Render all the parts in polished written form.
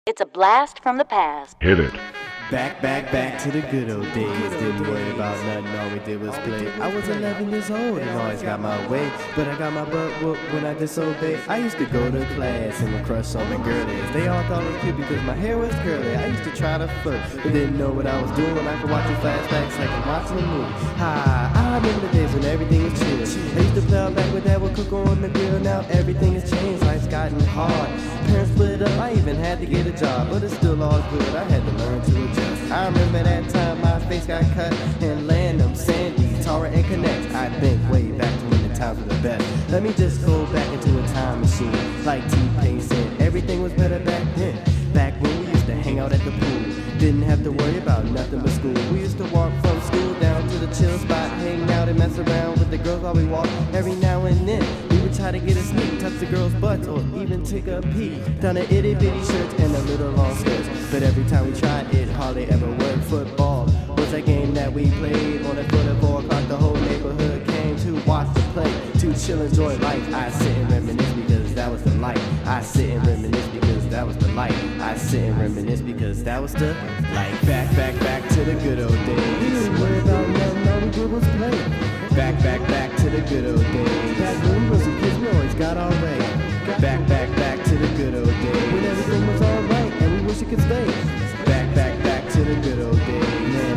It's a blast from the past. Hit it. Back to the good old days. Didn't worry about nothing, all we did was play. I was 11 years old and always got my way, but I got my butt whooped when I disobeyed. I used to go to class and would crush on the girlies. They all thought it was cute because my hair was curly. I used to try to flirt, but didn't know what I was doing. I could watch the flashbacks like I'm watching a movie. I remember the days when everything was chill. I used to play out back with dad, would cook on the grill. Now everything has changed, life's gotten hard. Parents split up, I even had to get a job, but it's still all good. I had to learn to adjust. I remember that time my face got cut in Landham, Sandy, Tara, and Connect. I think way back to when the times were the best. Let me just go back into a time machine, like T-Pain said. Everything was better back then. Back when we used to hang out at the pool, didn't have to worry about nothing but school. We used to walk from school down to the chill spot, hang out and mess around with the girls while we walked. Every now and then we would try to get a sneak, touch the girls' butts, or even take a peek down the itty bitty shirts and the little long skirts. But every time we tried, it hardly ever worked. Football was a game that we played on the foot at 4 o'clock. The whole neighborhood came to watch the play, to chill, enjoy life. I sit and reminisce because that was the life. I sit and reminisce because that was the life. I sit and reminisce because that was the life. Back to the good old days. We didn't worry about nothing, all we did was play. Back to the good old days. Back when we were some kids, we always got our way. Back to the good old days. When everything was alright and we wish it could stay. Back to the good old days. Man,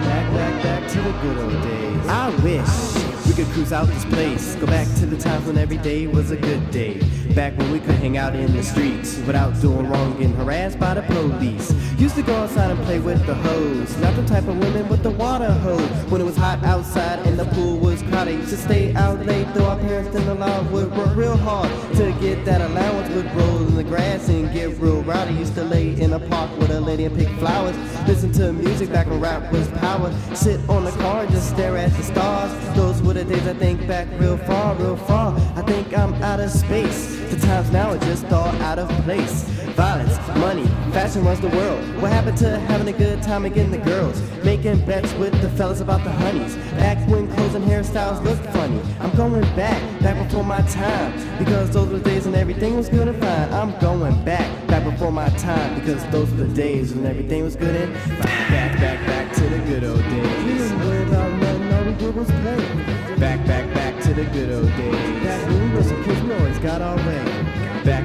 back to the good old days. I wish we could cruise out this place, go back to the times when every day was a good day. Back when we could hang out in the streets without doing wrong, getting harassed by the police. Used to go outside and play with the hose, not the type of women with the water hose. When it was hot outside and the pool was crowded, used to stay out late though our parents didn't allow. Would work real hard to get that allowance, would roll in the grass and get real rowdy. Used to lay in a park with a lady and pick flowers, listen to music back when rap was power. Sit on the car and just stare at the stars. Those were the days I think back real far. I think I'm out of space. The times now are just all out of place. Violence, money, fashion runs the world. What happened to having a good time and getting the girls? Making bets with the fellas about the honeys. Back when clothes and hairstyles looked funny. I'm going back before my time, because those were the days when everything was good and fine. I'm going back before my time, because those were the days when everything was good and fine. Back to the good old days. We didn't worry about nothing, all we did was play. Back to the good old days. Back when we were some kids, we always got our way. Back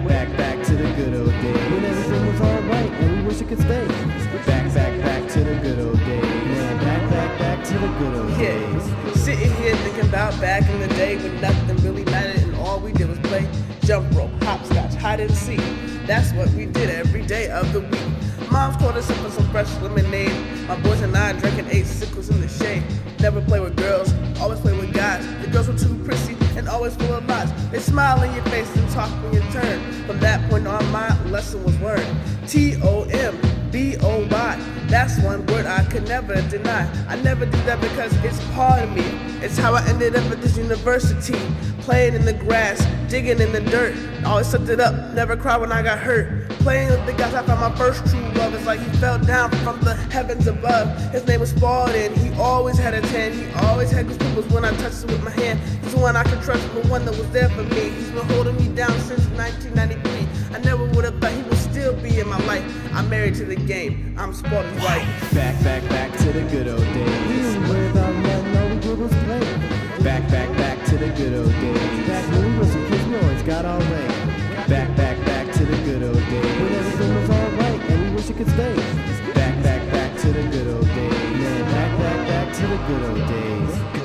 to the good old days. When everything was alright and we wish it could stay. Back to the good old days. Man, back to the good old days. Sitting here thinking about back in the day when nothing really mattered and all we did was play jump rope, hopscotch, hide and seek. That's what we did every day of the week. Mom's called us up for some fresh lemonade. My boys and I drinking 8 sickles in the shade. Never play with girls, always play with guys. The girls were too prissy and always full of lies. They smile in your face and talk when you turn. From that point on, my lesson was learned. T-O-M-B-O-Y. That's one word I could never deny. I never do that because it's part of me. It's how I ended up at this university, playing in the grass, digging in the dirt. Always sucked it up, never cried when I got hurt. Playing with the guys, I found my first true love. It's like he fell down from the heavens above. His name was Spalding, he always had a 10. He always had good pimples when I touched him with my hand. He's the one I could trust, the one that was there for me. He's been holding me down since 1993. I never would have thought he would still be in my life. I'm married to the game, I'm Spalding's wife. Back to the good old days. We didn't worry about nothing, all we did was play. Back to the good old days. Back when we were some kids, we always got our way. Back to the good old days. When everything was alright and we wish it could stay. Back to the good old days. Man, back to the good old days.